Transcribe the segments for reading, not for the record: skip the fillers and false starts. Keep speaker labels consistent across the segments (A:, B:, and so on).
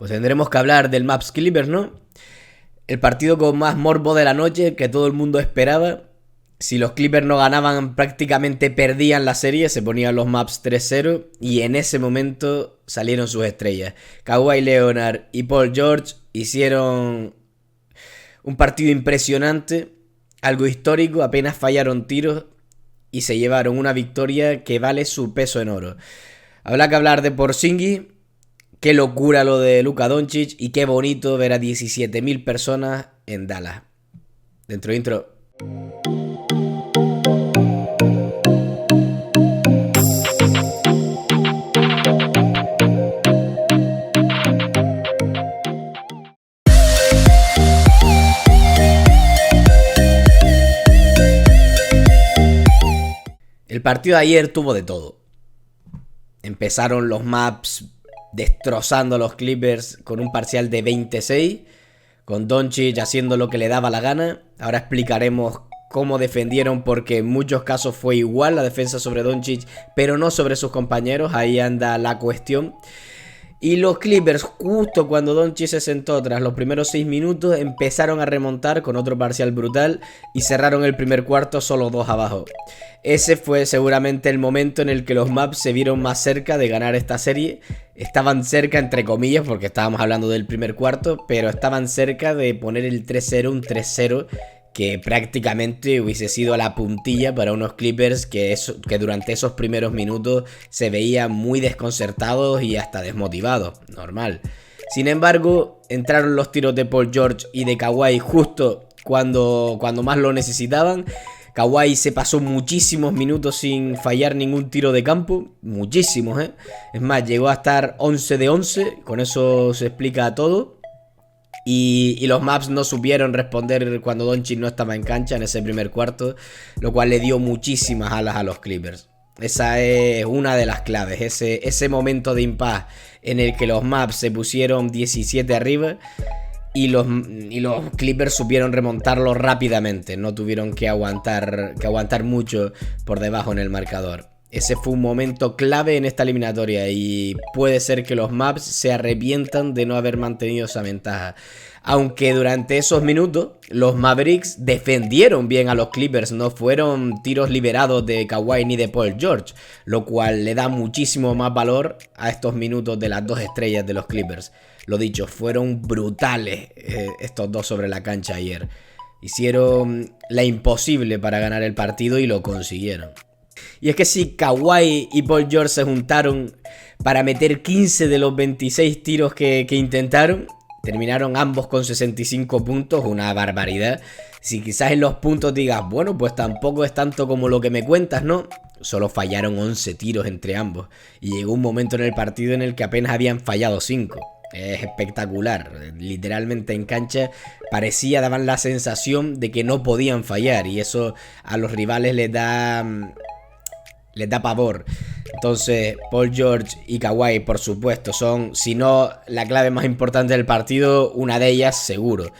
A: Pues tendremos que hablar del Maps Clippers, ¿no? El partido con más morbo de la noche que todo el mundo esperaba. Si los Clippers no ganaban, prácticamente perdían la serie, se ponían los Maps 3-0 y en ese momento salieron sus estrellas. Kawhi Leonard y Paul George hicieron un partido impresionante, algo histórico, apenas fallaron tiros y se llevaron una victoria que vale su peso en oro. Habrá que hablar de Porzingis. Qué locura lo de Luka Doncic y qué bonito ver a 17.000 personas en Dallas. Dentro intro. El partido de ayer tuvo de todo. Empezaron los Maps destrozando a los Clippers con un parcial de 26, con Doncic haciendo lo que le daba la gana. Ahora explicaremos cómo defendieron, porque en muchos casos fue igual la defensa sobre Doncic, pero no sobre sus compañeros. Ahí anda la cuestión. Y los Clippers, justo cuando Doncic se sentó tras los primeros 6 minutos, empezaron a remontar con otro parcial brutal y cerraron el primer cuarto solo 2 abajo. Ese fue seguramente el momento en el que los Maps se vieron más cerca de ganar esta serie. Estaban cerca, entre comillas, porque estábamos hablando del primer cuarto, pero estaban cerca de poner el 3-0, un 3-0, que prácticamente hubiese sido a la puntilla para unos Clippers que durante esos primeros minutos se veían muy desconcertados y hasta desmotivados, normal. Sin embargo, entraron los tiros de Paul George y de Kawhi justo cuando más lo necesitaban. Kawhi se pasó muchísimos minutos sin fallar ningún tiro de campo, muchísimos, ¿eh? Es más, llegó a estar 11 de 11, con eso se explica todo. Y los Maps no supieron responder cuando Doncic no estaba en cancha en ese primer cuarto, lo cual le dio muchísimas alas a los Clippers. Esa es una de las claves, ese momento de impas en el que los Maps se pusieron 17 arriba y los Clippers supieron remontarlo rápidamente, no tuvieron que aguantar mucho por debajo en el marcador. Ese fue un momento clave en esta eliminatoria y puede ser que los Maps se arrepientan de no haber mantenido esa ventaja. Aunque durante esos minutos los Mavericks defendieron bien a los Clippers, no fueron tiros liberados de Kawhi ni de Paul George, lo cual le da muchísimo más valor a estos minutos de las dos estrellas de los Clippers. Lo dicho, fueron brutales estos dos sobre la cancha ayer. Hicieron la imposible para ganar el partido y lo consiguieron. Y es que si Kawhi y Paul George se juntaron para meter 15 de los 26 tiros que intentaron, terminaron ambos con 65 puntos, una barbaridad. Si quizás en los puntos digas, bueno, pues tampoco es tanto como lo que me cuentas, ¿no? Solo fallaron 11 tiros entre ambos. Y llegó un momento en el partido en el que apenas habían fallado 5. Es espectacular, literalmente en cancha daban la sensación de que no podían fallar. Y eso a los rivales les da pavor. Entonces Paul George y Kawhi, por supuesto, son, si no la clave más importante del partido, una de ellas seguro.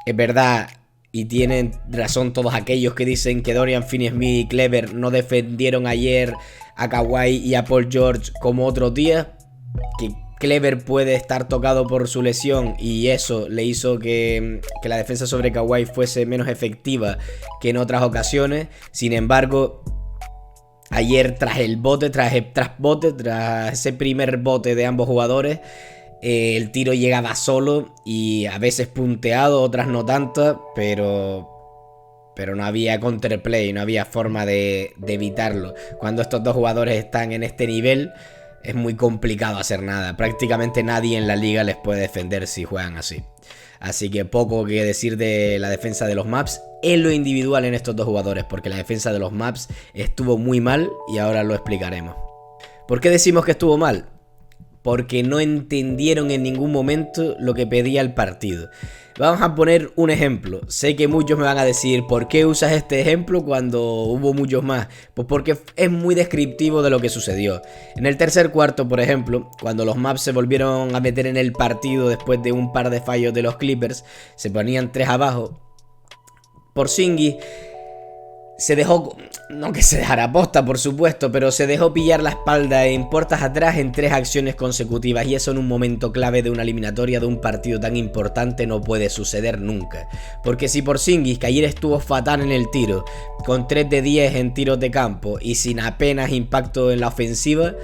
A: Es verdad, y tienen razón todos aquellos que dicen que Dorian Finney-Smith y Kleber no defendieron ayer a Kawhi y a Paul George como otros días, que Kleber puede estar tocado por su lesión y eso le hizo que la defensa sobre Kawhi fuese menos efectiva que en otras ocasiones. Sin embargo, ayer tras ese primer bote de ambos jugadores, el tiro llegaba solo y a veces punteado, otras no tanto, pero no había counterplay, no había forma de evitarlo. Cuando estos dos jugadores están en este nivel, es muy complicado hacer nada. Prácticamente nadie en la liga les puede defender si juegan así. Así que poco que decir de la defensa de los Maps en lo individual en estos dos jugadores, porque la defensa de los Maps estuvo muy mal y ahora lo explicaremos. ¿Por qué decimos que estuvo mal? Porque no entendieron en ningún momento lo que pedía el partido. Vamos a poner un ejemplo. Sé que muchos me van a decir, ¿por qué usas este ejemplo cuando hubo muchos más? Pues porque es muy descriptivo de lo que sucedió. En el tercer cuarto, por ejemplo, cuando los Maps se volvieron a meter en el partido después de un par de fallos de los Clippers, se ponían 3 abajo. Porzingis se dejó, no que se dejara posta por supuesto, pero se dejó pillar la espalda en puertas atrás en 3 acciones consecutivas, y eso en un momento clave de una eliminatoria de un partido tan importante no puede suceder nunca. Porque si Porzingis, que ayer estuvo fatal en el tiro, con 3 de 10 en tiros de campo y sin apenas impacto en la ofensiva,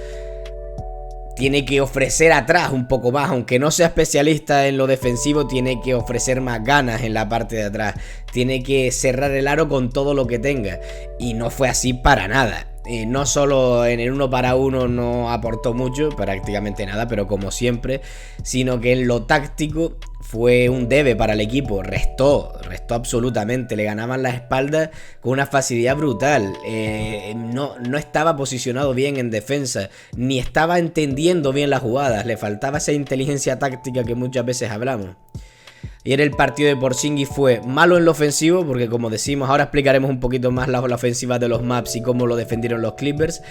A: tiene que ofrecer atrás un poco más, aunque no sea especialista en lo defensivo, tiene que ofrecer más ganas en la parte de atrás, tiene que cerrar el aro con todo lo que tenga, y no fue así para nada. No solo en el 1 para 1 no aportó mucho, prácticamente nada, pero como siempre, sino que en lo táctico fue un debe para el equipo, restó absolutamente, le ganaban la espalda con una facilidad brutal, no estaba posicionado bien en defensa, ni estaba entendiendo bien las jugadas, le faltaba esa inteligencia táctica que muchas veces hablamos. Y en el partido de Porzingis fue malo en lo ofensivo, porque como decimos, ahora explicaremos un poquito más la ofensiva de los Mavs y cómo lo defendieron los Clippers,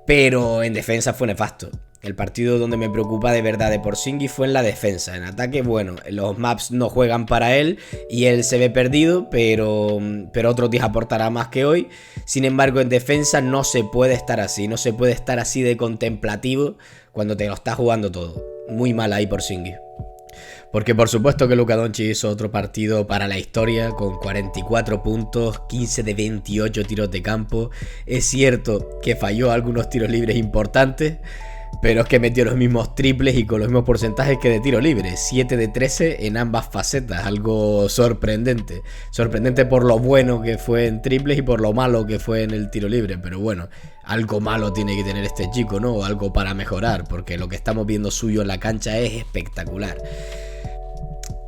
A: pero en defensa fue nefasto. El partido donde me preocupa de verdad de Porzingis fue en la defensa. En ataque, bueno, los Mavs no juegan para él y él se ve perdido, pero otros días aportará más que hoy. Sin embargo, en defensa no se puede estar así, no se puede estar así de contemplativo cuando te lo estás jugando todo. Muy mal ahí Porzingis. Porque por supuesto que Luka Doncic hizo otro partido para la historia con 44 puntos, 15 de 28 tiros de campo. Es cierto que falló algunos tiros libres importantes, pero es que metió los mismos triples y con los mismos porcentajes que de tiro libre. 7 de 13 en ambas facetas, algo sorprendente. Sorprendente por lo bueno que fue en triples y por lo malo que fue en el tiro libre. Pero bueno, algo malo tiene que tener este chico, ¿no? Algo para mejorar, porque lo que estamos viendo suyo en la cancha es espectacular.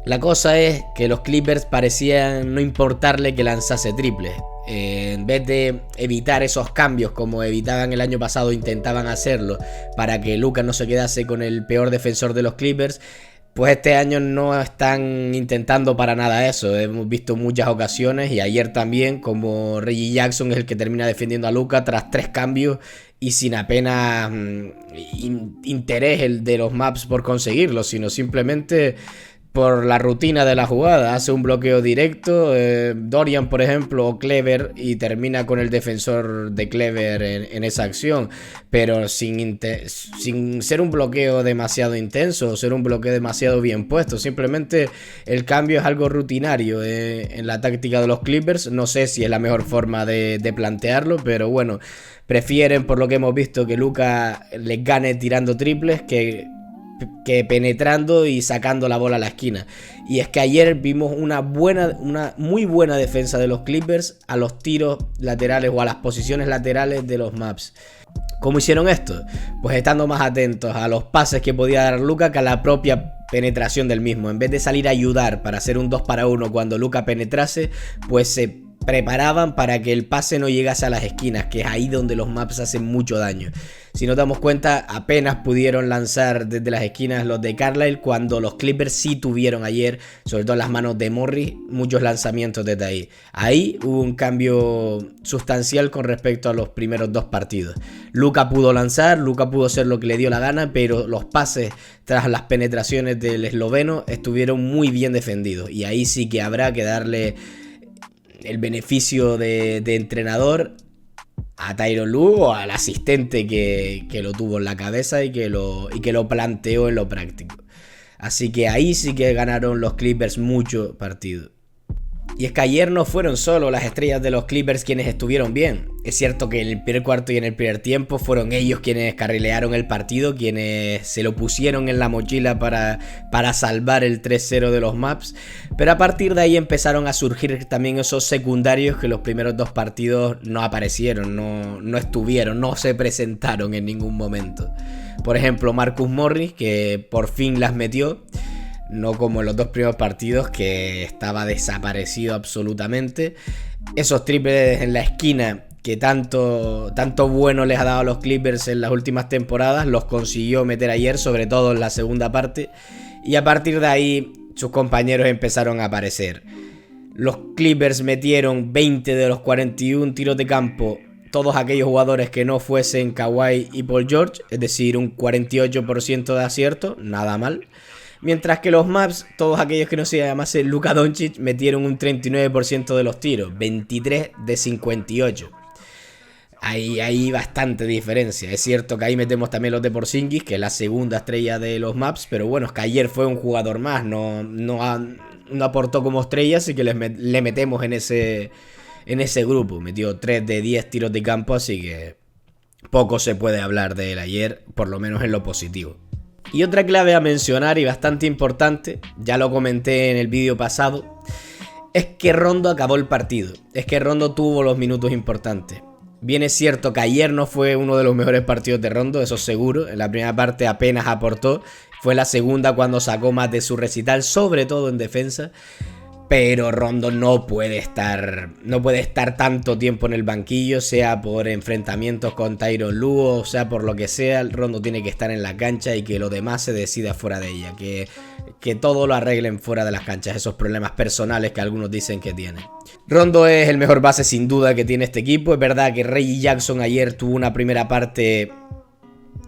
A: La cosa es que los Clippers parecían no importarle que lanzase triples. En vez de evitar esos cambios como evitaban el año pasado, intentaban hacerlo para que Luka no se quedase con el peor defensor de los Clippers, pues este año no están intentando para nada eso. Hemos visto muchas ocasiones, y ayer también, como Reggie Jackson es el que termina defendiendo a Luka tras 3 cambios y sin apenas interés el de los Mavs por conseguirlo, sino simplemente por la rutina de la jugada. Hace un bloqueo directo, Dorian por ejemplo, o Kleber, y termina con el defensor de Kleber en esa acción, pero sin ser un bloqueo demasiado intenso o ser un bloqueo demasiado bien puesto. Simplemente el cambio es algo rutinario en la táctica de los Clippers. No sé si es la mejor forma de plantearlo, pero bueno, prefieren, por lo que hemos visto, que Luka les gane tirando triples que penetrando y sacando la bola a la esquina. Y es que ayer vimos una muy buena defensa de los Clippers a los tiros laterales o a las posiciones laterales de los Mavs. ¿Cómo hicieron esto? Pues estando más atentos a los pases que podía dar Luka que a la propia penetración del mismo. En vez de salir a ayudar para hacer un 2 para 1 cuando Luka penetrase, pues se preparaban para que el pase no llegase a las esquinas, que es ahí donde los Mavs hacen mucho daño. Si nos damos cuenta, apenas pudieron lanzar desde las esquinas los de Carlisle, cuando los Clippers sí tuvieron ayer, sobre todo en las manos de Morris, muchos lanzamientos desde ahí. Ahí hubo un cambio sustancial con respecto a los primeros 2 partidos. Luka pudo lanzar, Luka pudo hacer lo que le dio la gana, pero los pases tras las penetraciones del esloveno estuvieron muy bien defendidos, y ahí sí que habrá que darle el beneficio de entrenador a Tyronn Lue o al asistente que lo tuvo en la cabeza y que lo planteó en lo práctico. Así que ahí sí que ganaron los Clippers mucho partido. Y es que ayer no fueron solo las estrellas de los Clippers quienes estuvieron bien. Es cierto que en el primer cuarto y en el primer tiempo fueron ellos quienes carrilearon el partido, quienes se lo pusieron en la mochila para salvar el 3-0 de los Mavs. Pero a partir de ahí empezaron a surgir también esos secundarios que los primeros 2 partidos no aparecieron, no estuvieron, no se presentaron en ningún momento. Por ejemplo, Marcus Morris, que por fin las metió. No como en los 2 primeros partidos, que estaba desaparecido absolutamente. Esos triples en la esquina que tanto bueno les ha dado a los Clippers en las últimas temporadas, los consiguió meter ayer, sobre todo en la segunda parte. Y a partir de ahí sus compañeros empezaron a aparecer. Los Clippers metieron 20 de los 41 tiros de campo, todos aquellos jugadores que no fuesen Kawhi y Paul George, es decir, un 48% de acierto, nada mal. Mientras que los Mavs, todos aquellos que no se llamasen Luka Doncic, metieron un 39% de los tiros, 23 de 58. Hay bastante diferencia. Es cierto que ahí metemos también los de Porzingis, que es la segunda estrella de los Mavs, pero bueno, es que ayer fue un jugador más, no aportó como estrella, así que le metemos en ese grupo. Metió 3 de 10 tiros de campo, así que poco se puede hablar de él ayer, por lo menos en lo positivo. Y otra clave a mencionar y bastante importante, ya lo comenté en el vídeo pasado, es que Rondo acabó el partido. Es que Rondo tuvo los minutos importantes. Bien es cierto que ayer no fue uno de los mejores partidos de Rondo, eso seguro. En la primera parte apenas aportó. Fue la segunda cuando sacó más de su recital, sobre todo en defensa. Pero Rondo no puede estar tanto tiempo en el banquillo, sea por enfrentamientos con Tyronn Lue, o sea por lo que sea. Rondo tiene que estar en la cancha y que lo demás se decida fuera de ella. Que todo lo arreglen fuera de las canchas, esos problemas personales que algunos dicen que tiene. Rondo es el mejor base sin duda que tiene este equipo. Es verdad que Reggie Jackson ayer tuvo una primera parte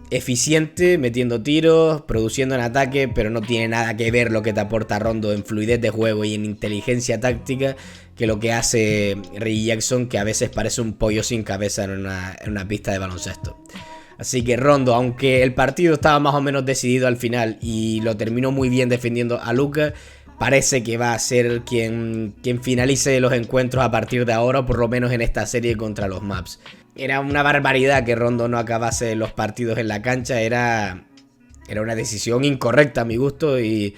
A: eficiente, metiendo tiros, produciendo en ataque, pero no tiene nada que ver lo que te aporta Rondo en fluidez de juego y en inteligencia táctica que lo que hace Reggie Jackson, que a veces parece un pollo sin cabeza en una pista de baloncesto. Así que Rondo, aunque el partido estaba más o menos decidido al final y lo terminó muy bien defendiendo a Luka, parece que va a ser quien finalice los encuentros a partir de ahora, o por lo menos en esta serie contra los Mavs. Era una barbaridad que Rondo no acabase los partidos en la cancha, era una decisión incorrecta a mi gusto y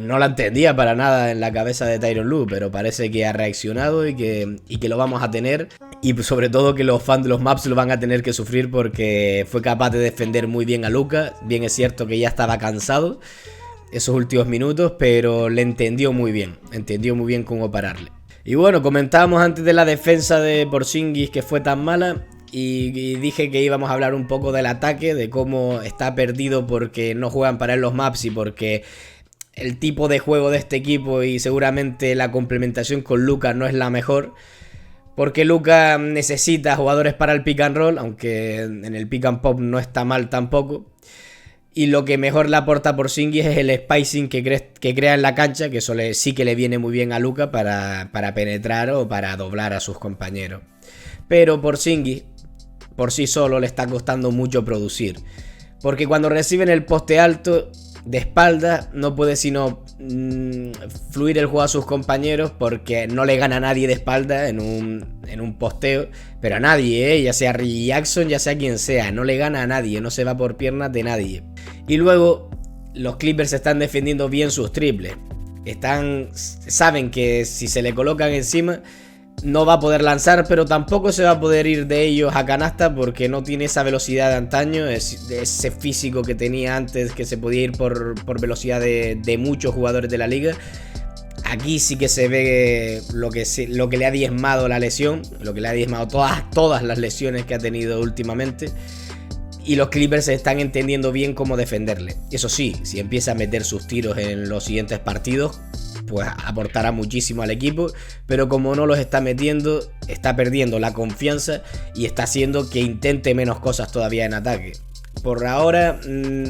A: no la entendía para nada en la cabeza de Tyronn Lue, pero parece que ha reaccionado y que lo vamos a tener, y sobre todo que los fans de los Mavs lo van a tener que sufrir porque fue capaz de defender muy bien a Luka. Bien es cierto que ya estaba cansado esos últimos minutos, pero le entendió muy bien cómo pararle. Y bueno, comentábamos antes de la defensa de Porzingis que fue tan mala y dije que íbamos a hablar un poco del ataque, de cómo está perdido porque no juegan para él los Mavs y porque el tipo de juego de este equipo y seguramente la complementación con Luka no es la mejor. Porque Luka necesita jugadores para el pick and roll, aunque en el pick and pop no está mal tampoco. Y lo que mejor le aporta a Porzingis es el spacing que crea en la cancha, que eso sí que le viene muy bien a Luka para penetrar o para doblar a sus compañeros. Pero Porzingis por sí solo le está costando mucho producir. Porque cuando reciben el poste alto de espalda no puede sino fluir el juego a sus compañeros, porque no le gana a nadie de espalda en un posteo, pero a nadie, ya sea Reggie Jackson, ya sea quien sea, no le gana a nadie, no se va por piernas de nadie. Y luego los Clippers están defendiendo bien sus triples, saben que si se le colocan encima no va a poder lanzar, pero tampoco se va a poder ir de ellos a canasta porque no tiene esa velocidad de antaño, ese físico que tenía antes, que se podía ir por velocidad de muchos jugadores de la liga. Aquí sí que se ve lo que le ha diezmado la lesión, lo que le ha diezmado todas las lesiones que ha tenido últimamente. Y los Clippers están entendiendo bien cómo defenderle. Eso sí, si empieza a meter sus tiros en los siguientes partidos, pues aportará muchísimo al equipo, pero como no los está metiendo, está perdiendo la confianza y está haciendo que intente menos cosas todavía en ataque. Por ahora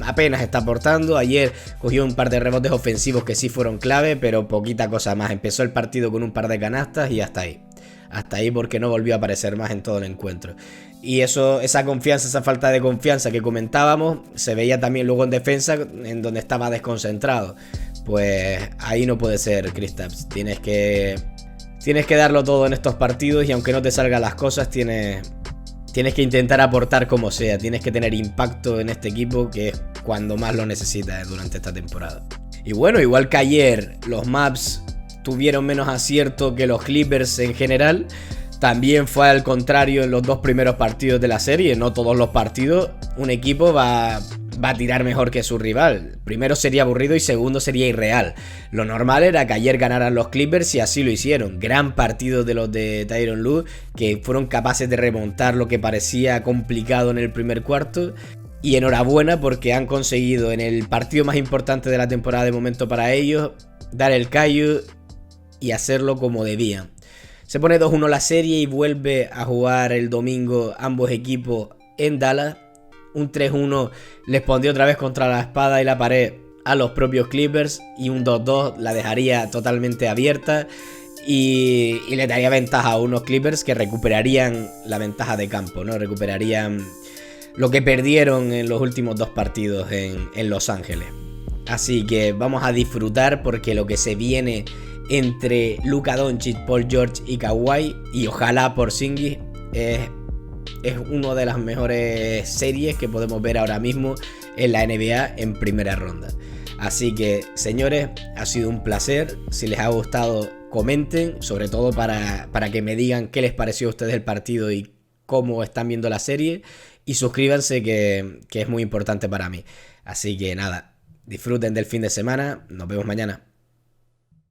A: apenas está aportando. Ayer cogió un par de rebotes ofensivos que sí fueron clave, pero poquita cosa más. Empezó el partido con un par de canastas y hasta ahí. Hasta ahí, porque no volvió a aparecer más en todo el encuentro. Y esa confianza, esa falta de confianza que comentábamos, se veía también luego en defensa, en donde estaba desconcentrado. Pues ahí no puede ser, Kristaps. Tienes que darlo todo en estos partidos, y aunque no te salgan las cosas, tienes que intentar aportar como sea. Tienes que tener impacto en este equipo, que es cuando más lo necesitas durante esta temporada. Y bueno, igual que ayer los Mavs tuvieron menos acierto que los Clippers en general, también fue al contrario en los dos primeros partidos de la serie. No todos los partidos un equipo va a tirar mejor que su rival. Primero sería aburrido y segundo sería irreal. Lo normal era que ayer ganaran los Clippers y así lo hicieron. Gran partido de los de Tyronn Lue, que fueron capaces de remontar lo que parecía complicado en el primer cuarto. Y enhorabuena, porque han conseguido en el partido más importante de la temporada de momento para ellos dar el callo y hacerlo como debían. Se pone 2-1 la serie y vuelve a jugar el domingo ambos equipos en Dallas. Un 3-1 les pondría otra vez contra la espada y la pared a los propios Clippers y un 2-2 la dejaría totalmente abierta y le daría ventaja a unos Clippers que recuperarían la ventaja de campo, ¿no? Recuperarían lo que perdieron en los últimos 2 partidos en Los Ángeles. Así que vamos a disfrutar porque lo que se viene entre Luka Doncic, Paul George y Kawhi, y ojalá Porzingis, es una de las mejores series que podemos ver ahora mismo en la NBA en primera ronda. Así que, señores, ha sido un placer. Si les ha gustado, comenten, sobre todo para que me digan qué les pareció a ustedes el partido y cómo están viendo la serie. Y suscríbanse, que es muy importante para mí. Así que nada, disfruten del fin de semana. Nos vemos mañana.